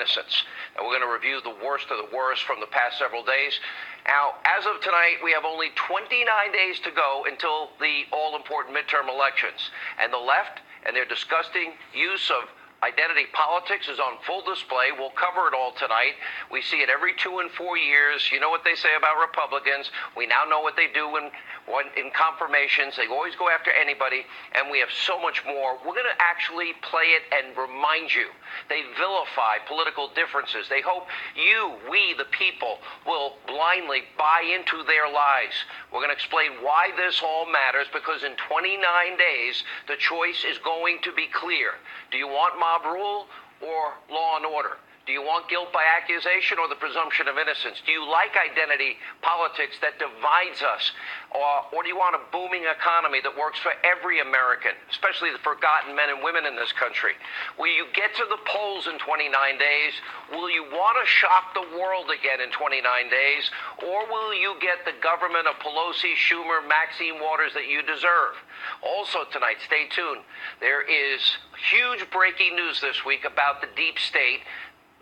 innocence. And we're going to review the worst of the worst from the past several days. Now, as of tonight, we have only 29 days to go until the all-important midterm elections. And the left and their disgusting use of identity politics is on full display. We'll cover it all tonight. We see it every 2 and 4 years. You know what they say about Republicans. We now know what they do in confirmations. They always go after anybody, and we have so much more. We're going to actually play it and remind you. They vilify political differences. They hope we, the people, will blindly buy into their lies. We're going to explain why this all matters, because in 29 days, the choice is going to be clear. Do you want mob rule or law and order? Do you want guilt by accusation or the presumption of innocence? Do you like identity politics that divides us? Or do you want a booming economy that works for every American, especially the forgotten men and women in this country? Will you get to the polls in 29 days? Will you want to shock the world again in 29 days? Or will you get the government of Pelosi, Schumer, Maxine Waters that you deserve? Also tonight, stay tuned. There is huge breaking news this week about the deep state.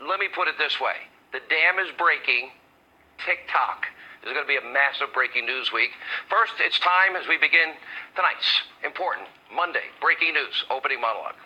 Let me put it this way. The dam is breaking. TikTok. This is going to be a massive breaking news week. First, it's time as we begin tonight's important Monday breaking news opening monologue.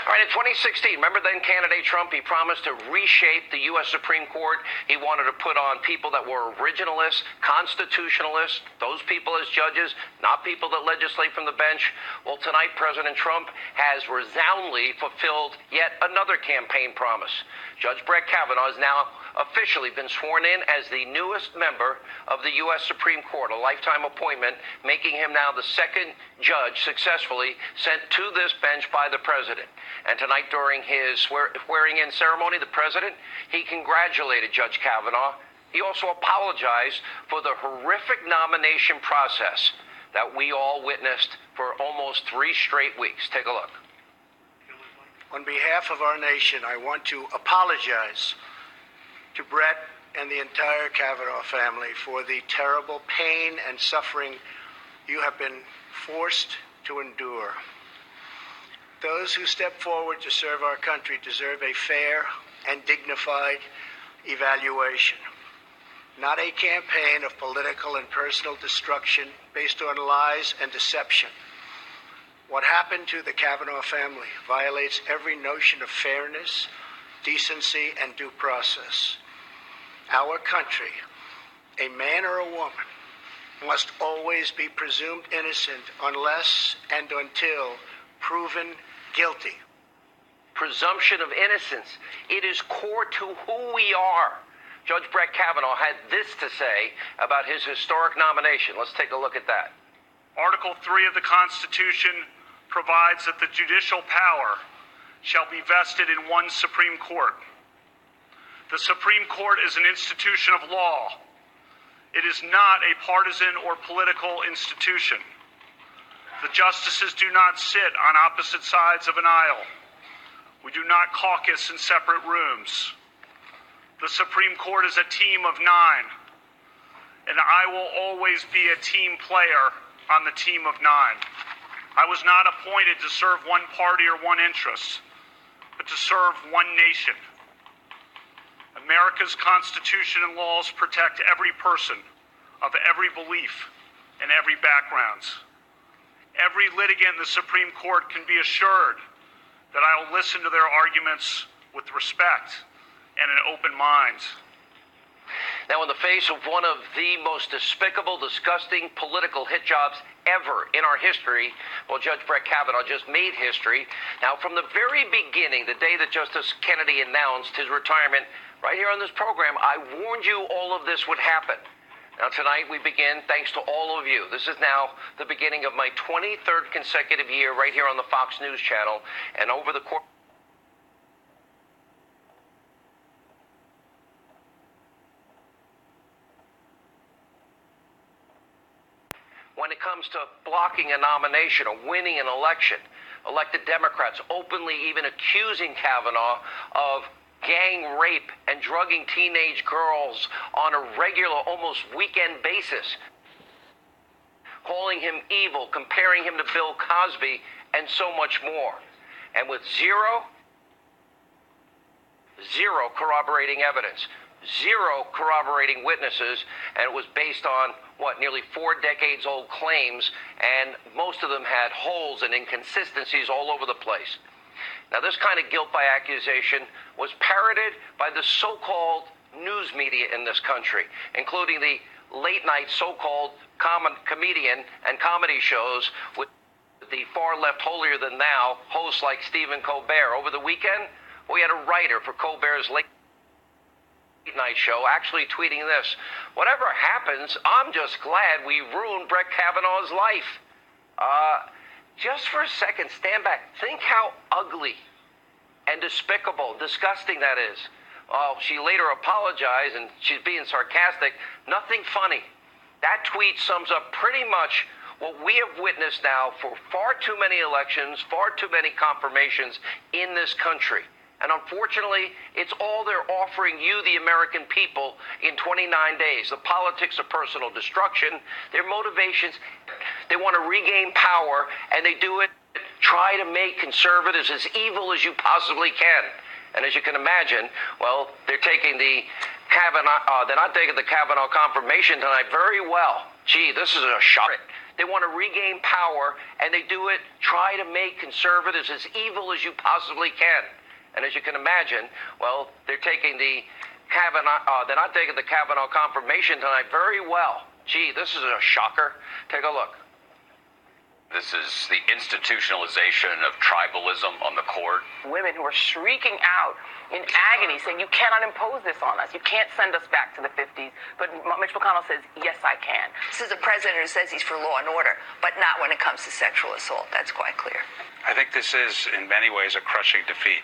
All right, in 2016, remember then candidate Trump, he promised to reshape the U.S. Supreme Court. He wanted to put on people that were originalists, constitutionalists, those people as judges, not people that legislate from the bench. Well, tonight, President Trump has resoundingly fulfilled yet another campaign promise. Judge Brett Kavanaugh has now officially been sworn in as the newest member of the U.S. Supreme Court, a lifetime appointment, making him now the second judge successfully sent to this bench by the president. And tonight, during his swearing-in ceremony, the president, he congratulated Judge Kavanaugh. He also apologized for the horrific nomination process that we all witnessed for almost 3 straight weeks. Take a look. On behalf of our nation, I want to apologize to Brett and the entire Kavanaugh family for the terrible pain and suffering you have been forced to endure. Those who step forward to serve our country deserve a fair and dignified evaluation, not a campaign of political and personal destruction based on lies and deception. What happened to the Kavanaugh family violates every notion of fairness, decency, and due process. Our country, a man or a woman, must always be presumed innocent unless and until proven guilty. Presumption of innocence. It is core to who we are. Judge Brett Kavanaugh had this to say about his historic nomination. Let's take a look at that. Article 3 of the Constitution provides that the judicial power shall be vested in one Supreme Court. The Supreme Court is an institution of law. It is not a partisan or political institution. The justices do not sit on opposite sides of an aisle. We do not caucus in separate rooms. The Supreme Court is a team of 9, and I will always be a team player on the team of 9. I was not appointed to serve one party or one interest, but to serve one nation. America's Constitution and laws protect every person of every belief and every background. Every litigant in the Supreme Court can be assured that I will listen to their arguments with respect and an open mind. Now, in the face of one of the most despicable, disgusting political hit jobs ever in our history, well, Judge Brett Kavanaugh just made history. Now, from the very beginning, the day that Justice Kennedy announced his retirement, right here on this program, I warned you all of this would happen. Now, tonight we begin, thanks to all of you. This is now the beginning of my 23rd consecutive year right here on the Fox News channel, and over the course when it comes to blocking a nomination or winning an election, elected Democrats openly even accusing Kavanaugh of gang rape and drugging teenage girls on a regular, almost weekend basis, calling him evil, comparing him to Bill Cosby, and so much more. and with zero corroborating evidence, zero corroborating witnesses, and it was based on, nearly 4 decades old claims, and most of them had holes and inconsistencies all over the place. Now, this kind of guilt by accusation was parroted by the so-called news media in this country, including the late-night so-called comedian and comedy shows with the far-left holier-than-thou hosts like Stephen Colbert. Over the weekend, we had a writer for Colbert's late-night show actually tweeting this: "Whatever happens, I'm just glad we ruined Brett Kavanaugh's life." Just for a second, stand back. Think how ugly and despicable, disgusting that is. She later apologized, and she's being sarcastic. Nothing funny. That tweet sums up pretty much what we have witnessed now for far too many elections, far too many confirmations in this country. And unfortunately, it's all they're offering you, the American people, in 29 days. The politics of personal destruction, their motivations, they want to regain power, and they do it, try to make conservatives as evil as you possibly can. And as you can imagine, they're taking the they're not taking the Kavanaugh confirmation tonight very well. Gee, this is a shock. They want to regain power, and they do it, try to make conservatives as evil as you possibly can. And as you can imagine, they're taking the they're not taking the Kavanaugh confirmation tonight very well. Gee, this is a shocker. Take a look. This is the institutionalization of tribalism on the court. Women who are shrieking out in agony, saying, "You cannot impose this on us. You can't send us back to the 50s. But Mitch McConnell says, "Yes, I can." This is a president who says he's for law and order, but not when it comes to sexual assault. That's quite clear. I think this is, in many ways, a crushing defeat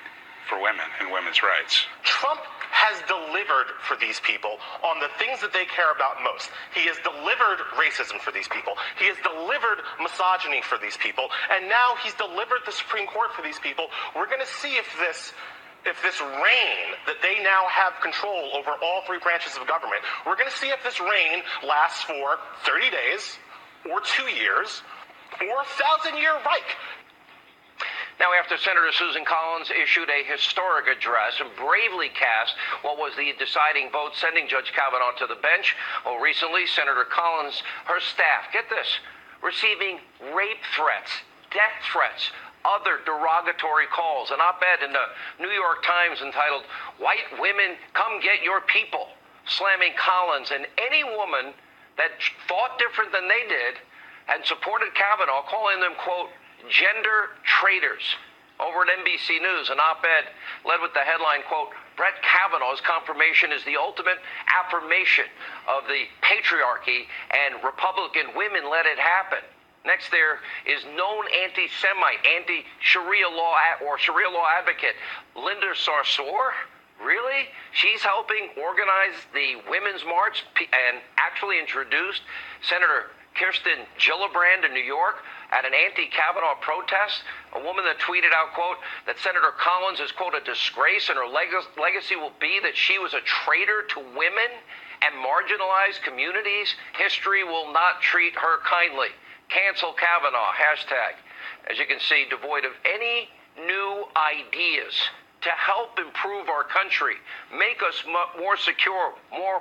for women and women's rights. Trump has delivered for these people on the things that they care about most. He has delivered racism for these people. He has delivered misogyny for these people. And now he's delivered the Supreme Court for these people. We're going to see if this reign that they now have control over all 3 branches of government, we're going to see if this reign lasts for 30 days or 2 years or a 1,000-year Reich. Now, after Senator Susan Collins issued a historic address and bravely cast what was the deciding vote sending Judge Kavanaugh to the bench, recently Senator Collins, her staff, get this, receiving rape threats, death threats, other derogatory calls. An op-ed in the New York Times entitled, "White Women Come Get Your People," slamming Collins and any woman that thought different than they did and supported Kavanaugh, calling them, quote, "gender traitors." Over at NBC News, an op-ed led with the headline, quote, "Brett Kavanaugh's confirmation is the ultimate affirmation of the patriarchy, and Republican women let it happen." Next, there is known anti-Semite, anti-Sharia law or Sharia law advocate Linda Sarsour. Really? She's helping organize the Women's March and actually introduced Senator Kirsten Gillibrand in New York at an anti-Kavanaugh protest, a woman that tweeted out, quote, that Senator Collins is, quote, "a disgrace, and her legacy will be that she was a traitor to women and marginalized communities. History will not treat her kindly. Cancel Kavanaugh, hashtag." As you can see, devoid of any new ideas to help improve our country, make us more secure, more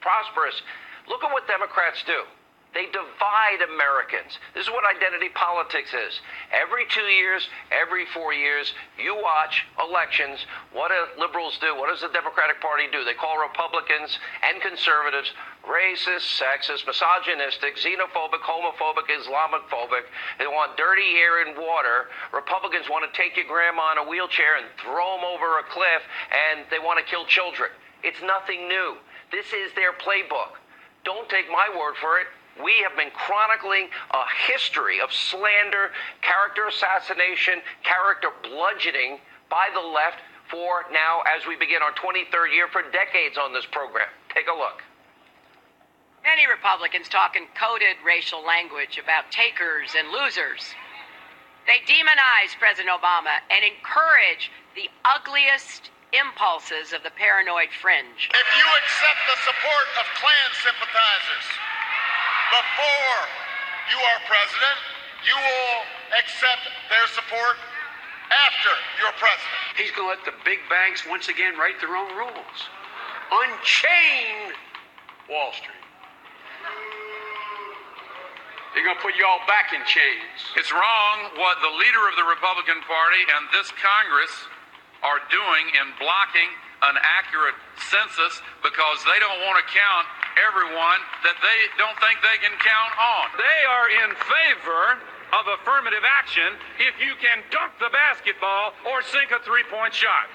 prosperous. Look at what Democrats do. They divide Americans. This is what identity politics is. Every 2 years, every 4 years, you watch elections. What do liberals do? What does the Democratic Party do? They call Republicans and conservatives racist, sexist, misogynistic, xenophobic, homophobic, Islamophobic. They want dirty air and water. Republicans want to take your grandma in a wheelchair and throw them over a cliff, and they want to kill children. It's nothing new. This is their playbook. Don't take my word for it. We have been chronicling a history of slander, character assassination, character bludgeoning by the left for now, as we begin our 23rd year, for decades on this program. Take a look. Many Republicans talk in coded racial language about takers and losers. They demonize President Obama and encourage the ugliest impulses of the paranoid fringe. If you accept the support of Klan sympathizers before you are president, you will accept their support after your president. He's going to let the big banks once again write their own rules. Unchain Wall Street. They're going to put you all back in chains. It's wrong what the leader of the Republican Party and this Congress are doing in blocking an accurate census because they don't want to count everyone that they don't think they can count on. They are in favor of affirmative action if you can dunk the basketball or sink a three-point shot.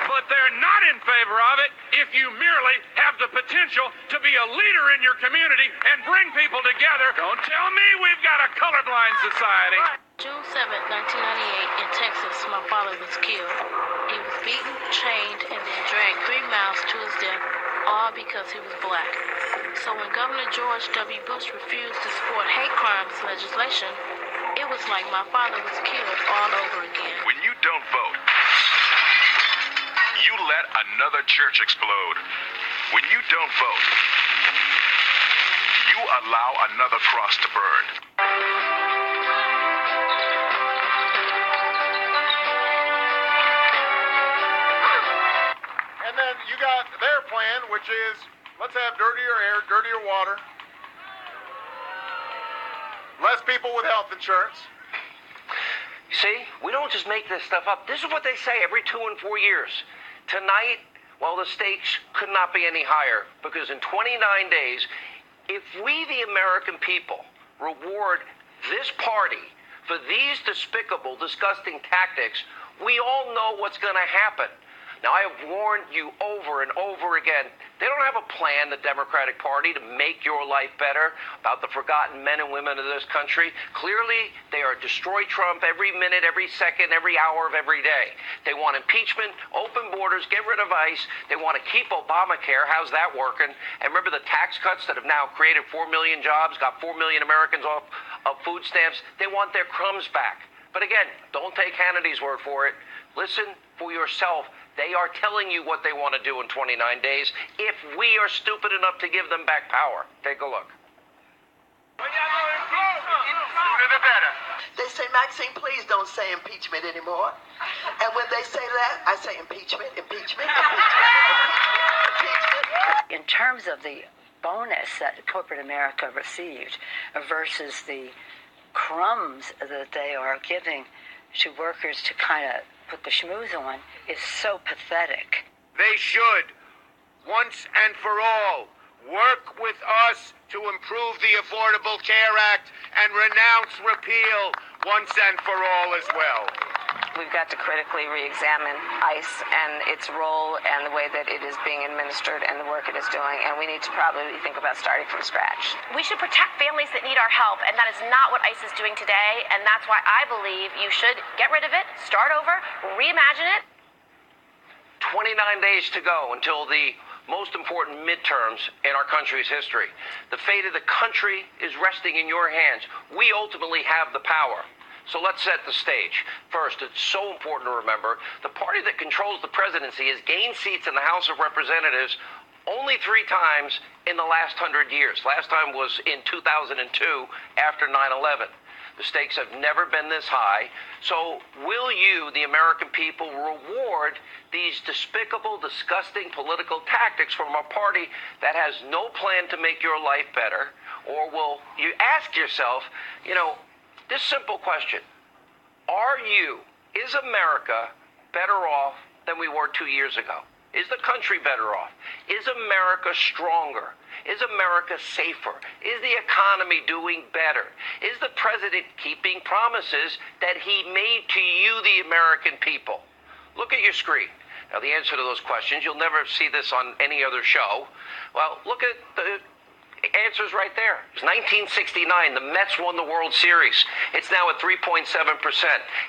But they're not in favor of it if you merely have the potential to be a leader in your community and bring people together. Don't tell me we've got a colorblind society. June 7, 1998, in Texas, my father was killed. He was beaten, chained, and then dragged 3 miles to his death, all because he was black. So when Governor George W. Bush refused to support hate crimes legislation, it was like my father was killed all over again. When you don't vote, you let another church explode. When you don't vote, you allow another cross to burn. And then you got their plan, which is let's have dirtier air, dirtier water, less people with health insurance. See, we don't just make this stuff up. This is what they say every 2 and 4 years. Tonight, well, the stakes could not be any higher because in 29 days, if we, the American people, reward this party for these despicable, disgusting tactics, we all know what's going to happen. Now, I have warned you over and over again. They don't have a plan, the Democratic Party, to make your life better about the forgotten men and women of this country. Clearly, they are destroy Trump every minute, every second, every hour of every day. They want impeachment, open borders, get rid of ICE. They want to keep Obamacare. How's that working? And remember the tax cuts that have now created 4 million jobs, got 4 million Americans off of food stamps? They want their crumbs back. But again, don't take Hannity's word for it. Listen for yourself. They are telling you what they want to do in 29 days if we are stupid enough to give them back power. Take a look. Sooner the better. They say, Maxine, please don't say impeachment anymore. And when they say that, I say impeachment, impeachment, impeachment. In terms of the bonus that corporate America received versus the crumbs that they are giving to workers to kind of put the schmooze on is so pathetic. They should, once and for all, work with us to improve the Affordable Care Act and renounce repeal once and for all as well. We've got to critically re-examine ICE and its role and the way that it is being administered and the work it is doing, and we need to probably think about starting from scratch. We should protect families that need our help, and that is not what ICE is doing today, and that's why I believe you should get rid of it, start over, reimagine it. 29 days to go until the most important midterms in our country's history. The fate of the country is resting in your hands. We ultimately have the power. So let's set the stage. First, it's so important to remember, the party that controls the presidency has gained seats in the House of Representatives only 3 times in the last 100 years. Last time was in 2002 after 9/11. The stakes have never been this high. So will you, the American people, reward these despicable, disgusting political tactics from a party that has no plan to make your life better? Or will you ask yourself, this simple question: is America better off than we were 2 years ago? Is the country better off? Is America stronger? Is America safer? Is the economy doing better? Is the president keeping promises that he made to you, the American people? Look at your screen. Now, the answer to those questions, you'll never see this on any other show. Well, look at the answers right there. It was 1969. The Mets won the World Series. It's now at 3.7%.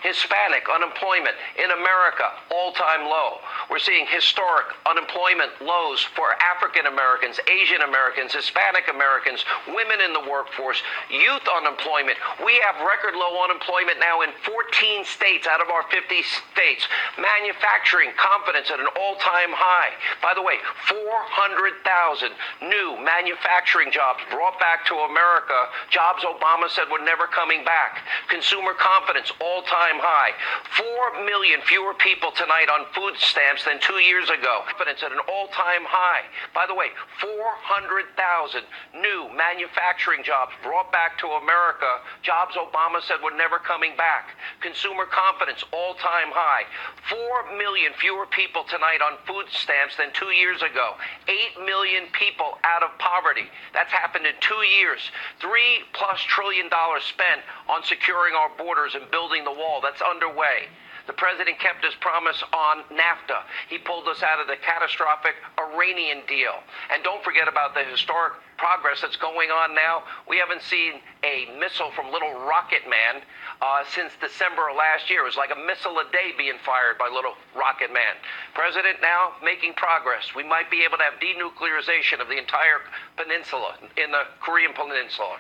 Hispanic unemployment in America, all-time low. We're seeing historic unemployment lows for African Americans, Asian Americans, Hispanic Americans, women in the workforce, youth unemployment. We have record low unemployment now in 14 states out of our 50 states. Manufacturing confidence at an all-time high. By the way, 400,000 new manufacturing manufacturing jobs brought back to America, jobs Obama said were never coming back. Consumer confidence, all-time high. 4 million fewer people tonight on food stamps than 2 years ago. Confidence at an all-time high. By the way, 400,000 new manufacturing jobs brought back to America, jobs Obama said were never coming back. Consumer confidence, all-time high. 4 million fewer people tonight on food stamps than 2 years ago. 8 million people out of poverty. That's happened in 2 years. $3+ trillion spent on securing our borders and building the wall. That's underway. The president kept his promise on NAFTA. He pulled us out of the catastrophic Iranian deal. And don't forget about the historic progress that's going on now. We haven't seen a missile from Little Rocket Man since December of last year. It was like a missile a day being fired by Little Rocket Man. President now making progress. We might be able to have denuclearization of the entire peninsula, in the Korean Peninsula.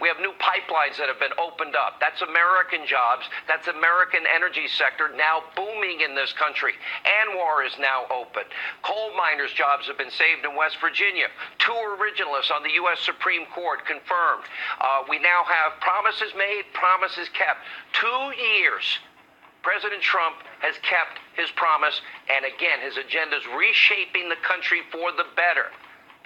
We have new pipelines that have been opened up. That's American jobs. That's American energy sector now booming in this country. ANWR is now open. Coal miners' jobs have been saved in West Virginia. 2 originalists on the U.S. Supreme Court confirmed. We now have promises made, promises kept. 2 years. President Trump has kept his promise, and again, his agenda is reshaping the country for the better.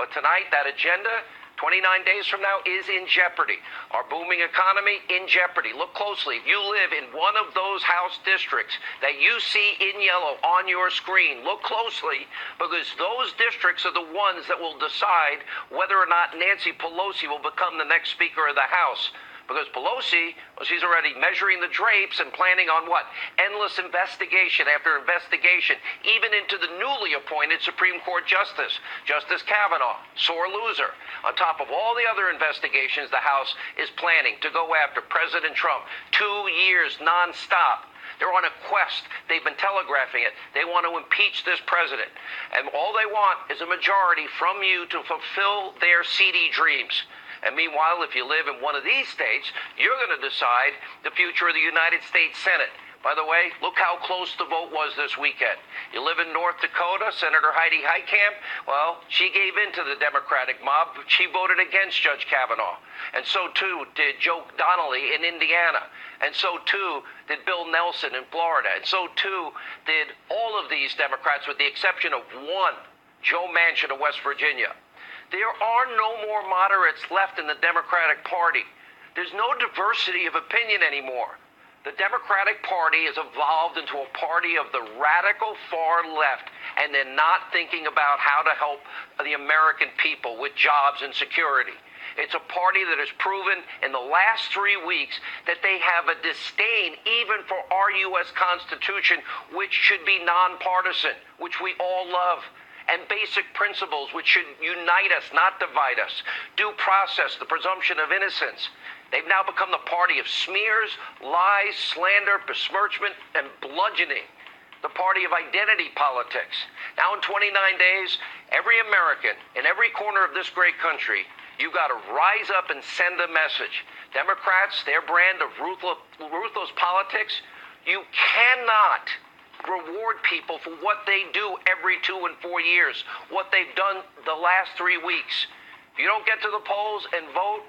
But tonight, that agenda, 29 days from now, is in jeopardy. Our booming economy in jeopardy. Look closely. If you live in one of those House districts that you see in yellow on your screen, look closely, because those districts are the ones that will decide whether or not Nancy Pelosi will become the next Speaker of the House. Because Pelosi, well, she's already measuring the drapes and planning on what? Endless investigation after investigation, even into the newly appointed Supreme Court Justice, Justice Kavanaugh, sore loser. On top of all the other investigations the House is planning to go after President Trump. 2 years nonstop. They're on a quest. They've been telegraphing it. They want to impeach this president. And all they want is a majority from you to fulfill their seedy dreams. And meanwhile, if you live in one of these states, you're going to decide the future of the United States Senate. By the way, look how close the vote was this weekend. You live in North Dakota, Senator Heidi Heitkamp, well, she gave in to the Democratic mob. She voted against Judge Kavanaugh. And so, too, did Joe Donnelly in Indiana. And so, too, did Bill Nelson in Florida. And so, too, did all of these Democrats, with the exception of one, Joe Manchin of West Virginia. There are no more moderates left in the Democratic Party. There's no diversity of opinion anymore. The Democratic Party has evolved into a party of the radical far left, and they're not thinking about how to help the American people with jobs and security. It's a party that has proven in the last 3 weeks that they have a disdain even for our U.S. Constitution, which should be nonpartisan, which we all love. And basic principles which should unite us, not divide us. Due process, the presumption of innocence. They've now become the party of smears, lies, slander, besmirchment, and bludgeoning. The party of identity politics. Now in 29 days, every American in every corner of this great country, you got to rise up and send a message. Democrats, their brand of ruthless politics, you cannot reward people for what they do every 2 and 4 years, what they've done the last 3 weeks. If you don't get to the polls and vote,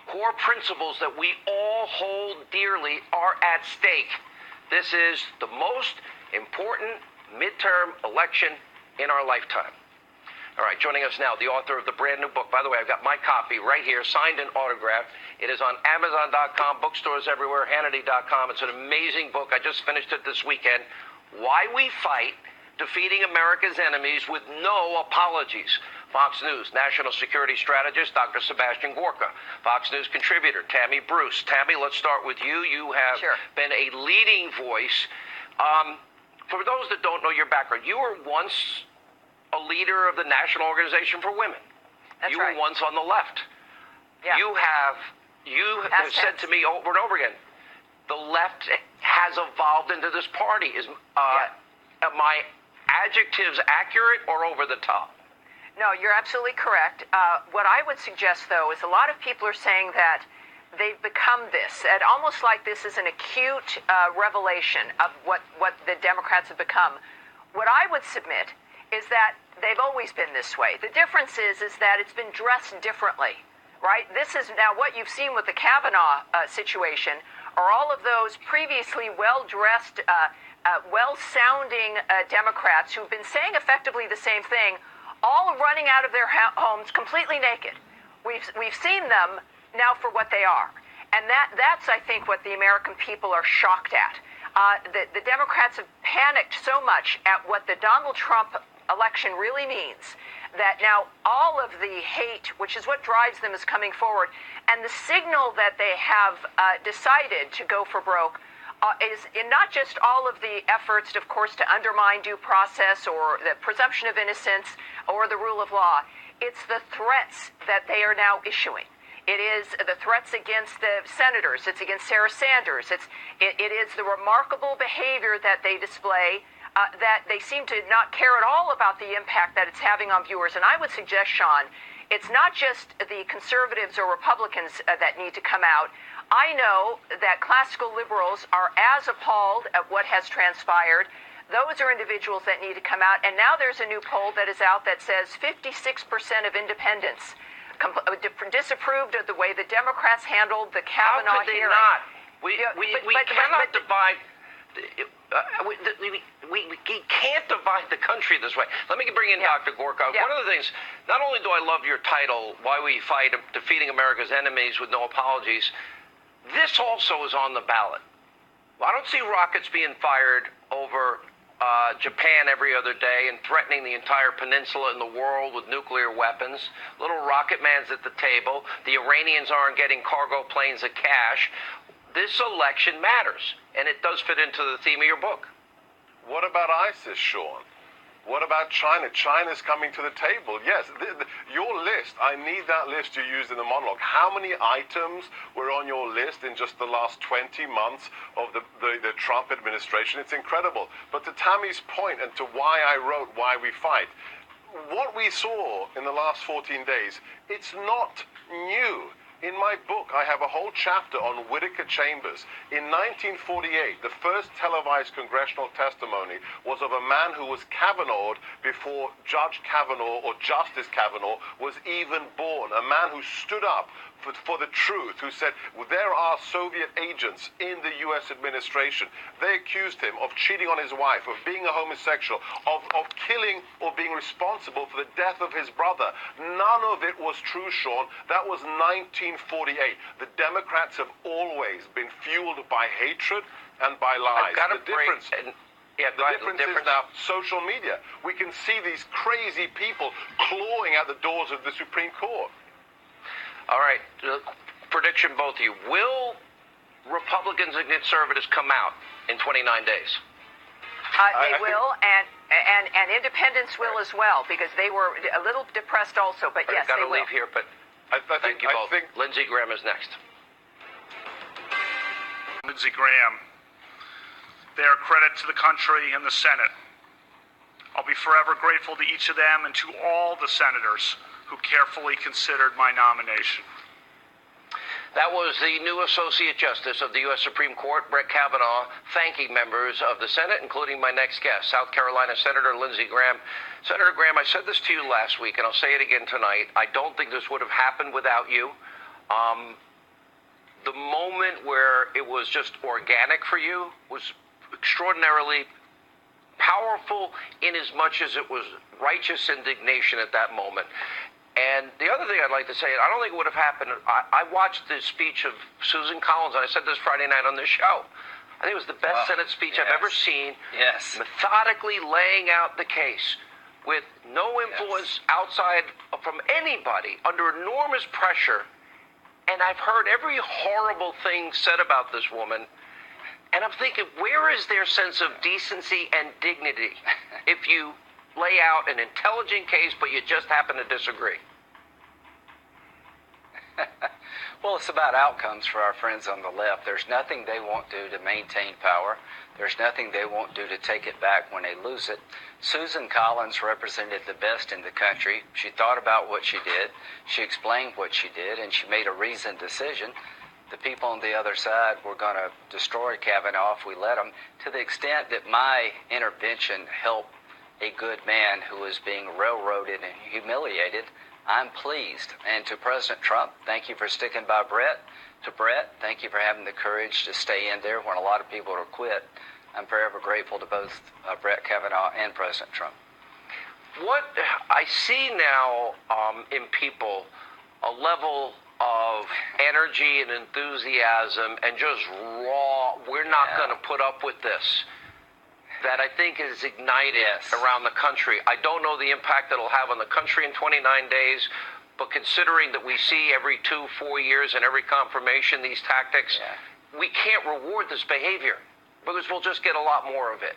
core principles that we all hold dearly are at stake. This is the most important midterm election in our lifetime. All right, joining us now, the author of the brand new book. By the way, I've got my copy right here, signed and autographed. It is on Amazon.com, bookstores everywhere, Hannity.com. It's an amazing book. I just finished it this weekend. Why We Fight, Defeating America's Enemies with No Apologies. Fox News national security strategist Dr. Sebastian Gorka. Fox News contributor Tammy Bruce. Tammy, let's start with you. You have been a leading voice. For those that don't know your background, you were once a leader of the National Organization for Women. You were once on the left. Yeah. You have said to me over and over again, the left has evolved into this party. Are my adjectives accurate or over the top? No, you're absolutely correct. What I would suggest, though, is a lot of people are saying that they've become this, and almost like this is an acute revelation of what the Democrats have become. What I would submit is that they've always been this way. The difference is that it's been dressed differently, right? This is now what you've seen with the Kavanaugh situation are all of those previously well-dressed, well-sounding Democrats who've been saying effectively the same thing, all running out of their homes completely naked. We've seen them now for what they are. And that's, I think, what the American people are shocked at. The Democrats have panicked so much at what the Donald Trump election really means that now all of the hate, which is what drives them, is coming forward. And the signal that they have decided to go for broke is in not just all of the efforts, of course, to undermine due process or the presumption of innocence or the rule of law. It's the threats that they are now issuing. It is the threats against the senators. It's against Sarah Sanders. It is the remarkable behavior that they display that they seem to not care at all about the impact that it's having on viewers. And I would suggest, Sean, it's not just the conservatives or Republicans that need to come out. I know that classical liberals are as appalled at what has transpired. Those are individuals that need to come out. And now there's a new poll that is out that says 56% of independents disapproved of the way the Democrats handled the Kavanaugh hearing. How could they not? We cannot divide. We can't divide the country this way. Let me bring in Dr. Gorka. One of the things, not only do I love your title, Why We Fight, Defeating America's Enemies with No Apologies, this also is on the ballot. I don't see rockets being fired over Japan every other day and threatening the entire peninsula in the world with nuclear weapons. Little rocket man's at the table. The Iranians aren't getting cargo planes of cash. This election matters, and it does fit into the theme of your book. What about ISIS, Sean? What about China? China's coming to the table. Yes, your list, I need that list you used in the monologue. How many items were on your list in just the last 20 months of the Trump administration? It's incredible. But to Tammy's point and to why I wrote Why We Fight, what we saw in the last 14 days, it's not new. In my book, I have a whole chapter on Whittaker Chambers. In 1948, the first televised congressional testimony was of a man who was Kavanaugh'd before Judge Kavanaugh or Justice Kavanaugh was even born. A man who stood up for the truth, who said, there are Soviet agents in the U.S. administration. They accused him of cheating on his wife, of being a homosexual, of killing or being responsible for the death of his brother. None of it was true, Sean. That was 1948. The Democrats have always been fueled by hatred and by lies. The difference is now social media. We can see these crazy people clawing at the doors of the Supreme Court. All right, prediction, both of you. Will Republicans and conservatives come out in 29 days? They will, and independents will as well, because they were a little depressed also, but yes, they will. I've got to leave here, but thank you both. Lindsey Graham is next. Lindsey Graham. They are a credit to the country and the Senate. I'll be forever grateful to each of them and to all the senators who carefully considered my nomination. That was the new Associate Justice of the U.S. Supreme Court, Brett Kavanaugh, thanking members of the Senate, including my next guest, South Carolina Senator Lindsey Graham. Senator Graham, I said this to you last week, and I'll say it again tonight. I don't think this would have happened without you. The moment where it was just organic for you was extraordinarily powerful in as much as it was righteous indignation at that moment. And the other thing I'd like to say, I don't think it would have happened. I watched the speech of Susan Collins, and I said this Friday night on this show. I think it was the best Senate speech I've ever seen. Yes. Methodically laying out the case with no influence outside from anybody, under enormous pressure. And I've heard every horrible thing said about this woman. And I'm thinking, where is their sense of decency and dignity if you lay out an intelligent case, but you just happen to disagree? Well, it's about outcomes for our friends on the left. There's nothing they won't do to maintain power. There's nothing they won't do to take it back when they lose it. Susan Collins represented the best in the country. She thought about what she did. She explained what she did, and she made a reasoned decision. The people on the other side were going to destroy Kavanaugh if we let them. To the extent that my intervention helped a good man who is being railroaded and humiliated, I'm pleased. And to President Trump, thank you for sticking by Brett. To Brett, thank you for having the courage to stay in there when a lot of people are quit. I'm forever grateful to both Brett Kavanaugh and President Trump. What I see now in people, a level of energy and enthusiasm and just raw, we're not going to put up with this, that I think is ignited around the country. I don't know the impact it'll have on the country in 29 days, but considering that we see every 2-4 years and every confirmation these tactics, we can't reward this behavior because we'll just get a lot more of it.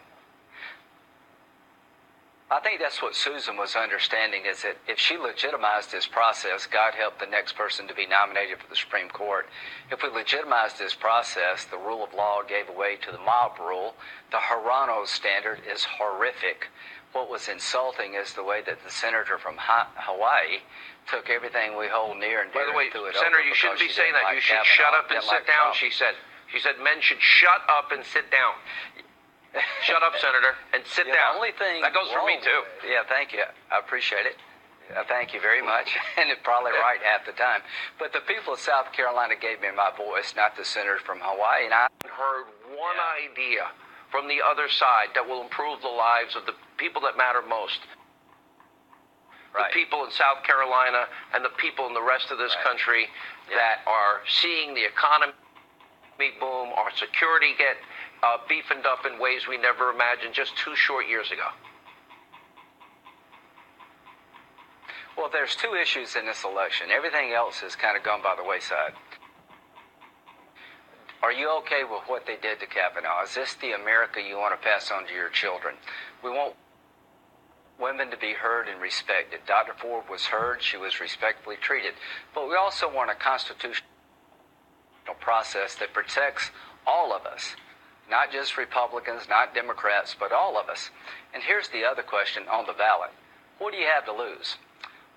I think that's what Susan was understanding, is that if she legitimized this process, God help the next person to be nominated for the Supreme Court. If we legitimized this process, the rule of law gave way to the mob rule. The Hirano standard is horrific. What was insulting is the way that the senator from Hawaii took everything we hold near and dear. By the way, and threw it Senator, over you shouldn't be because saying that. didn't You like should Kavanaugh, shut up and didn't sit like down, Trump. she said. She said men should shut up and sit down. Shut up, Senator, and sit down. The only thing that goes for me, too. Yeah, thank you. I appreciate it. Thank you very much. And it's probably right half the time. But the people of South Carolina gave me my voice, not the senators from Hawaii. And I heard one idea from the other side that will improve the lives of the people that matter most. The people in South Carolina and the people in the rest of this country that are seeing the economy boom, our security get beefed up in ways we never imagined just 2 short years ago. Well, there's 2 issues in this election. Everything else has kind of gone by the wayside. Are you okay with what they did to Kavanaugh? Is this the America you want to pass on to your children? We want women to be heard and respected. Dr. Ford was heard. She was respectfully treated. But we also want a constitutional process that protects all of us, not just Republicans, not Democrats, but all of us. And here's the other question on the ballot. What do you have to lose?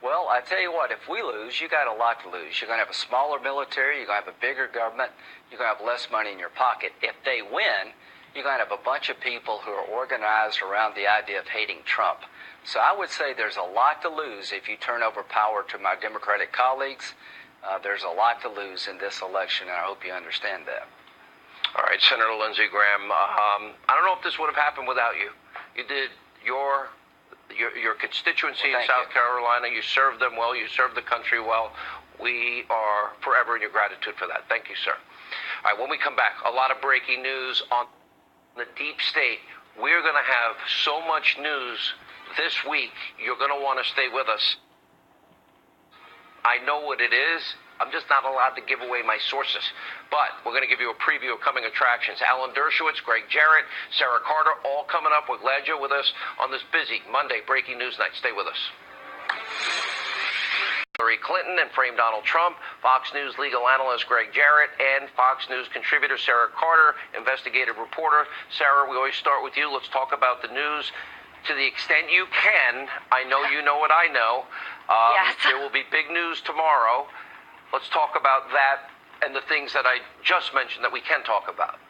Well, I tell you what, if we lose, you got a lot to lose. You're going to have a smaller military, you're going to have a bigger government, you're going to have less money in your pocket. If they win, you're going to have a bunch of people who are organized around the idea of hating Trump. So I would say there's a lot to lose if you turn over power to my Democratic colleagues. There's a lot to lose in this election, and I hope you understand that. All right, Senator Lindsey Graham, I don't know if this would have happened without you. You did your constituency in South Carolina. You served them well. You served the country well. We are forever in your gratitude for that. Thank you, sir. All right, when we come back, a lot of breaking news on the deep state. We're going to have so much news this week. You're going to want to stay with us. I know what it is. I'm just not allowed to give away my sources. But we're going to give you a preview of coming attractions. Alan Dershowitz, Greg Jarrett, Sarah Carter, all coming up. We're glad you're with us on this busy Monday breaking news night. Stay with us. Hillary Clinton and framed Donald Trump, Fox News legal analyst Greg Jarrett, and Fox News contributor Sarah Carter, investigative reporter. Sarah, we always start with you. Let's talk about the news to the extent you can. I know you know what I know. Yes. There will be big news tomorrow. Let's talk about that and the things that I just mentioned that we can talk about.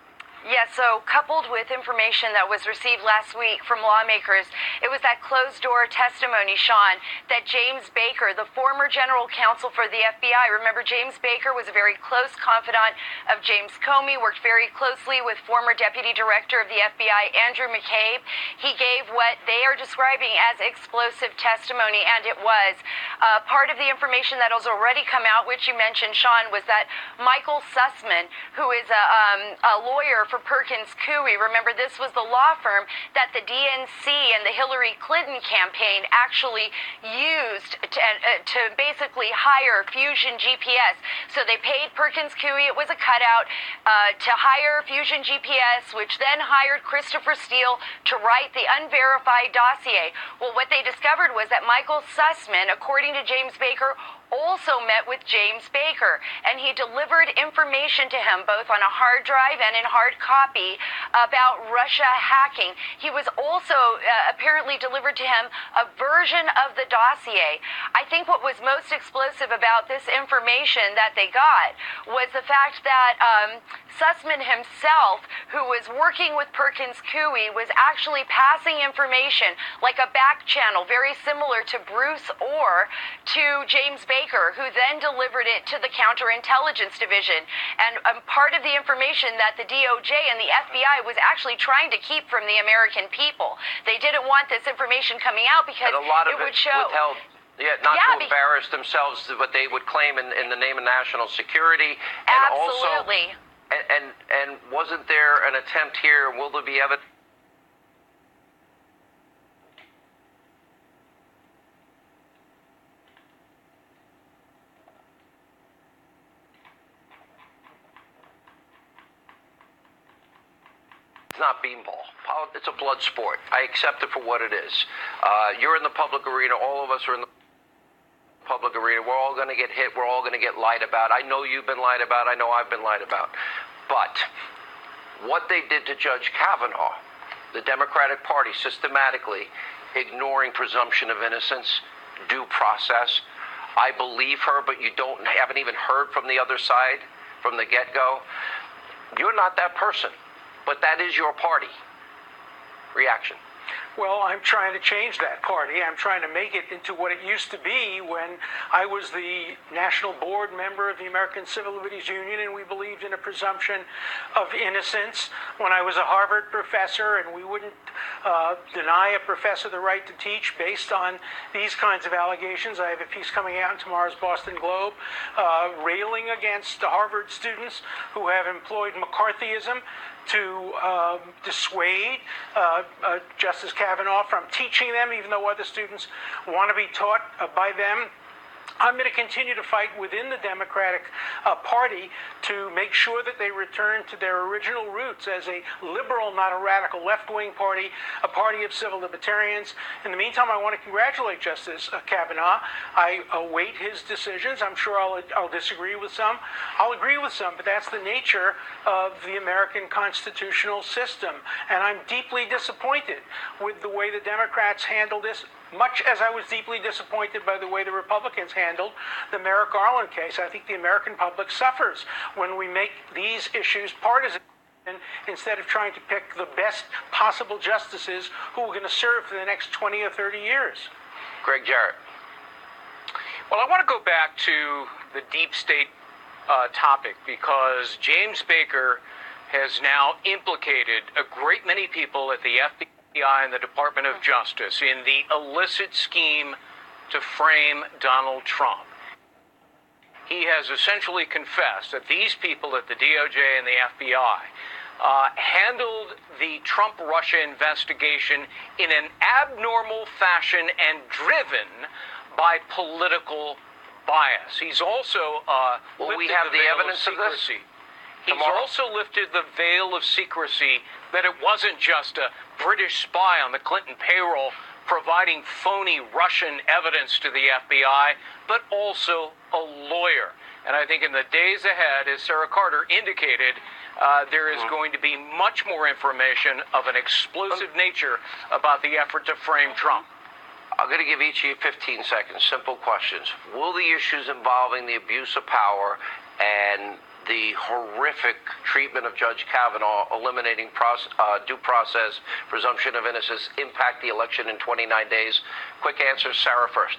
Yeah, so coupled with information that was received last week from lawmakers, it was that closed-door testimony, Sean, that James Baker, the former general counsel for the FBI, remember James Baker was a very close confidant of James Comey, worked very closely with former deputy director of the FBI, Andrew McCabe. He gave what they are describing as explosive testimony, and it was. Part of the information that has already come out, which you mentioned, Sean, was that Michael Sussman, who is a lawyer for Perkins Coie. Remember, this was the law firm that the DNC and the Hillary Clinton campaign actually used to basically hire Fusion GPS. So they paid Perkins Coie, it was a cutout, to hire Fusion GPS, which then hired Christopher Steele to write the unverified dossier. Well, what they discovered was that Michael Sussman, according to James Baker, also met with James Baker, and he delivered information to him both on a hard drive and in hard copy about Russia hacking. He was also apparently delivered to him a version of the dossier. I think what was most explosive about this information that they got was the fact that Sussman himself, who was working with Perkins Coie, was actually passing information like a back channel, very similar to Bruce Orr, to James Baker, who then delivered it to the Counterintelligence Division. And part of the information that the DOJ and the FBI was actually trying to keep from the American people. They didn't want this information coming out because and a lot of it would show. Withheld. Yeah, not to embarrass themselves, what they would claim in the name of national security. And absolutely. Also, and wasn't there an attempt here? Will there be evidence? It's not beanball. It's a blood sport. I accept it for what it is. You're in the public arena. All of us are in the public arena. We're all going to get hit. We're all going to get lied about. I know you've been lied about. I know I've been lied about. But what they did to Judge Kavanaugh, the Democratic Party systematically ignoring presumption of innocence, due process. I believe her, but you haven't even heard from the other side from the get-go. You're not that person, but that is your party. Reaction. Well, I'm trying to change that party. I'm trying to make it into what it used to be when I was the national board member of the American Civil Liberties Union, and we believed in a presumption of innocence. When I was a Harvard professor, and we wouldn't deny a professor the right to teach based on these kinds of allegations. I have a piece coming out in tomorrow's Boston Globe railing against the Harvard students who have employed McCarthyism to dissuade Justice Kavanaugh from teaching them, even though other students want to be taught by them. I'm going to continue to fight within the Democratic Party to make sure that they return to their original roots as a liberal, not a radical left-wing party, a party of civil libertarians. In the meantime, I want to congratulate Justice Kavanaugh. I await his decisions. I'm sure I'll disagree with some. I'll agree with some, but that's the nature of the American constitutional system. And I'm deeply disappointed with the way the Democrats handle this, much as I was deeply disappointed by the way the Republicans handled the Merrick Garland case. I think the American public suffers when we make these issues partisan instead of trying to pick the best possible justices who are going to serve for the next 20 or 30 years. Greg Jarrett. Well, I want to go back to the deep state topic because James Baker has now implicated a great many people at the FBI and the Department of Justice in the illicit scheme to frame Donald Trump. He has essentially confessed that these people at the DOJ and the FBI handled the Trump-Russia investigation in an abnormal fashion and driven by political bias. He's also will we have the evidence of this? He's also lifted the veil of secrecy that it wasn't just a British spy on the Clinton payroll providing phony Russian evidence to the FBI, but also a lawyer. And I think in the days ahead, as Sarah Carter indicated, there is going to be much more information of an explosive nature about the effort to frame Trump. I'm going to give each of you 15 seconds. Simple questions. Will the issues involving the abuse of power and the horrific treatment of Judge Kavanaugh, eliminating due process, presumption of innocence, impact the election in 29 days? Quick answer, Sarah first.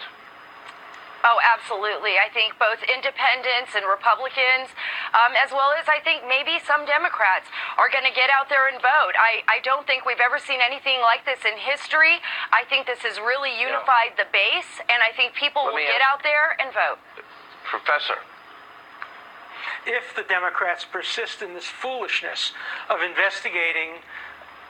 Oh, absolutely. I think both independents and Republicans, as well as I think maybe some Democrats, are going to get out there and vote. I don't think we've ever seen anything like this in history. I think this has really unified the base, and I think people will get out there and vote. Professor. If the Democrats persist in this foolishness of investigating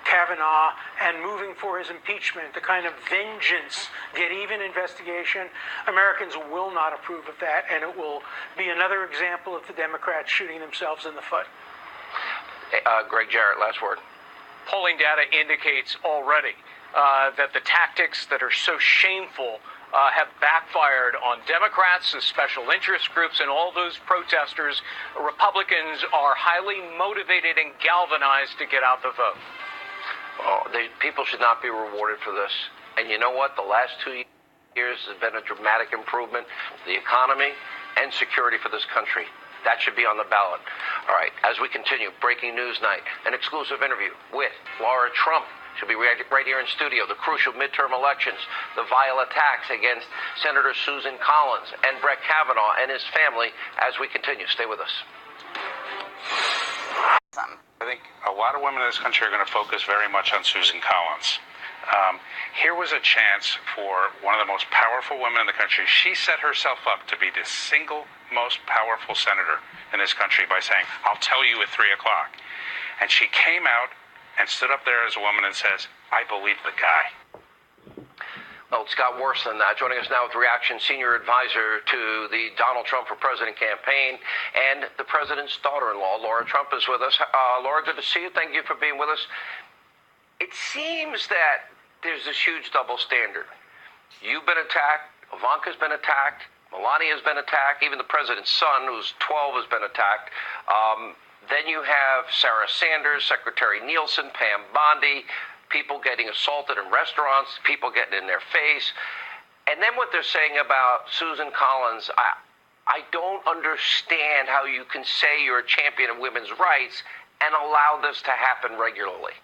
Kavanaugh and moving for his impeachment, the kind of vengeance, get-even investigation, Americans will not approve of that, and it will be another example of the Democrats shooting themselves in the foot. Greg Jarrett, last word. Polling data indicates already that the tactics that are so shameful have backfired on Democrats, the special interest groups, and all those protesters. Republicans are highly motivated and galvanized to get out the vote. Oh, people should not be rewarded for this. And you know what? The last 2 years has been a dramatic improvement to the economy and security for this country. That should be on the ballot. All right, as we continue, breaking news night, an exclusive interview with Laura Trump. She'll be right here in studio. The crucial midterm elections, the vile attacks against Senator Susan Collins and Brett Kavanaugh and his family as we continue. Stay with us. I think a lot of women in this country are going to focus very much on Susan Collins. Here was a chance for one of the most powerful women in the country. She set herself up to be the single most powerful senator in this country by saying, I'll tell you at 3 o'clock. And she came out and stood up there as a woman and says, I believe the guy. Well, it's got worse than that. Joining us now with Reaction, senior advisor to the Donald Trump for President campaign and the president's daughter-in-law, Laura Trump, is with us. Laura, good to see you. Thank you for being with us. It seems that there's this huge double standard. You've been attacked. Ivanka's been attacked. Melania has been attacked. Even the president's son, who's 12, has been attacked. Then you have Sarah Sanders, Secretary Nielsen, Pam Bondi, people getting assaulted in restaurants, people getting in their face. And then what they're saying about Susan Collins, I don't understand how you can say you're a champion of women's rights and allow this to happen regularly.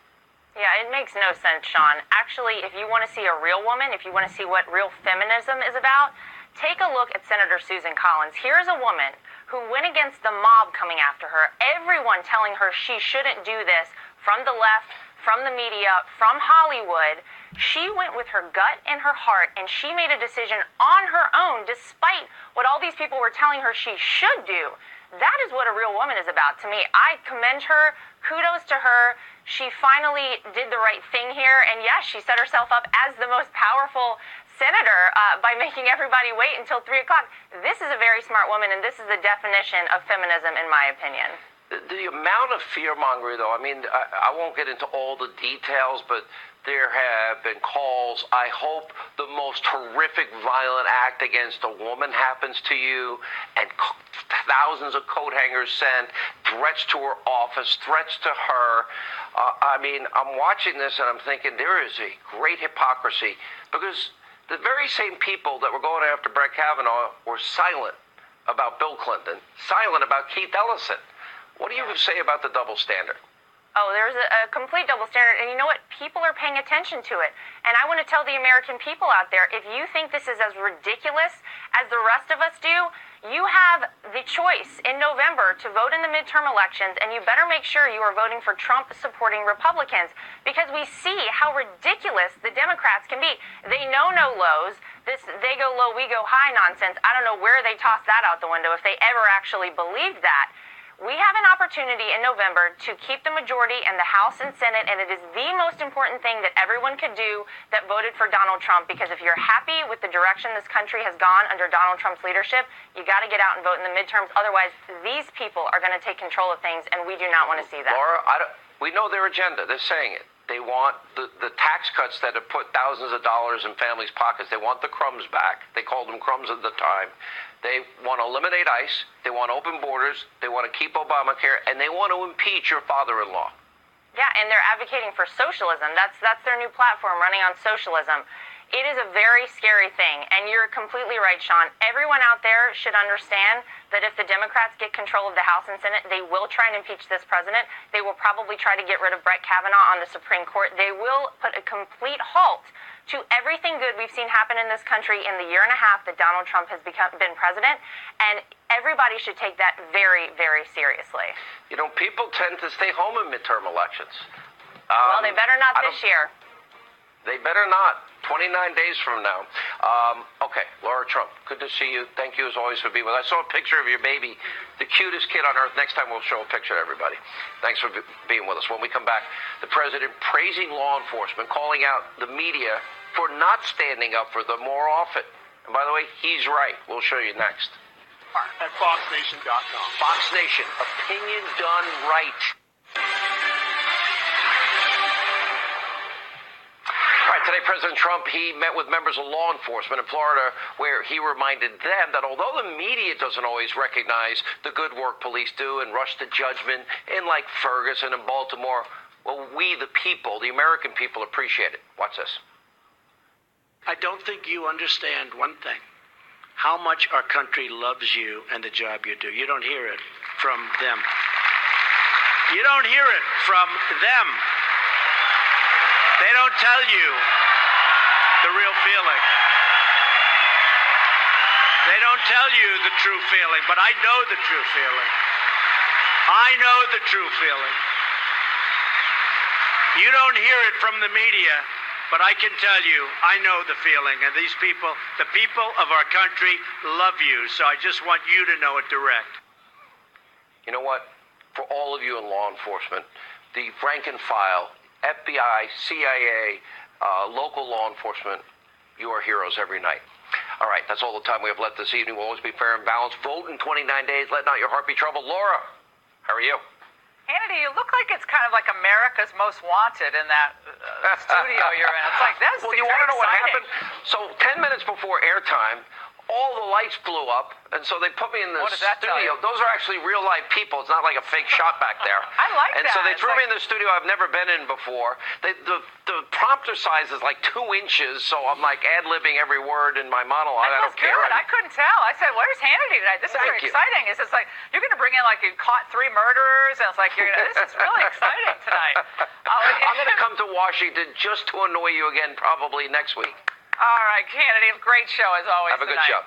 Yeah, it makes no sense, Sean. Actually, if you want to see a real woman, if you want to see what real feminism is about, take a look at Senator Susan Collins. Here's a woman who went against the mob coming after her, everyone telling her she shouldn't do this, from the left, from the media, from Hollywood. She went with her gut and her heart, and she made a decision on her own, despite what all these people were telling her she should do. That is what a real woman is about to me. I commend her. Kudos to her. She finally did the right thing here. And yes, she set herself up as the most powerful senator by making everybody wait until 3 o'clock. This is a very smart woman, and this is the definition of feminism, in my opinion. The amount of fear-mongering, though, I mean, I won't get into all the details, but there have been calls. I hope the most horrific violent act against a woman happens to you, and thousands of coat hangers sent, threats to her office, threats to her. I mean, I'm watching this and I'm thinking there is a great hypocrisy, because the very same people that were going after Brett Kavanaugh were silent about Bill Clinton, silent about Keith Ellison. What do you say about the double standard? Oh, there's a complete double standard. And you know what? People are paying attention to it. And I want to tell the American people out there, if you think this is as ridiculous as the rest of us do, you have the choice in November to vote in the midterm elections, and you better make sure you are voting for Trump-supporting Republicans, because we see how ridiculous the Democrats can be. They know no lows. This they go low, we go high nonsense. I don't know where they toss that out the window if they ever actually believed that. We have an opportunity in November to keep the majority in the House and Senate, and it is the most important thing that everyone could do that voted for Donald Trump, because if you're happy with the direction this country has gone under Donald Trump's leadership, you got to get out and vote in the midterms. Otherwise, these people are going to take control of things, and we do not want to see that. Laura, we know their agenda. They're saying it. They want the tax cuts that have put thousands of dollars in families' pockets. They want the crumbs back. They called them crumbs at the time. They want to eliminate ICE. They want open borders. They want to keep Obamacare, and they want to impeach your father-in-law. Yeah, and they're advocating for socialism. That's their new platform, running on socialism. It is a very scary thing, and you're completely right, Sean. Everyone out there should understand that if the Democrats get control of the House and Senate, they will try and impeach this president. They will probably try to get rid of Brett Kavanaugh on the Supreme Court. They will put a complete halt to everything good we've seen happen in this country in the year and a half that Donald Trump has been president, and everybody should take that very, very seriously. You know, people tend to stay home in midterm elections. Well, they better not this year. They better not. 29 days from now. Okay, Laura Trump, good to see you. Thank you, as always, for being with us. I saw a picture of your baby, the cutest kid on earth. Next time we'll show a picture to everybody. Thanks for being with us. When we come back, the president praising law enforcement, calling out the media for not standing up for them more often. And by the way, he's right. We'll show you next. At FoxNation.com. Fox Nation, opinion done right. All right, today, President Trump, he met with members of law enforcement in Florida, where he reminded them that although the media doesn't always recognize the good work police do and rush to judgment in like Ferguson and Baltimore, well, we, the people, the American people, appreciate it. Watch this. I don't think you understand one thing, how much our country loves you and the job you do. You don't hear it from them. You don't hear it from them. They don't tell you the real feeling. They don't tell you the true feeling, but I know the true feeling. I know the true feeling. You don't hear it from the media, but I can tell you, I know the feeling. And these people, the people of our country, love you. So I just want you to know it direct. You know what? For all of you in law enforcement, the rank and file, FBI, CIA, local law enforcement, you are heroes every night. All right, that's all the time we have left this evening. We'll always be fair and balanced. Vote in 29 days. Let not your heart be troubled. Laura, how are you? Hannity, you look like it's kind of like America's Most Wanted in that studio you're in. It's like this. Well, you want to know what happened? So 10 minutes before airtime, all the lights blew up, and so they put me in the studio. Those are actually real live people. It's not like a fake shot back there. I like that. And so they threw me in the studio I've never been in before. The prompter size is like 2 inches, so I'm like ad-libbing every word in my monologue. I don't care. Good. I couldn't tell. I said, "Where's Hannity tonight? This is very exciting." It's just like you're going to bring in like you caught 3 murderers, and it's like this is really exciting tonight. I'm going to come to Washington just to annoy you again, probably next week. All right, Hannity, great show as always. Have a good show.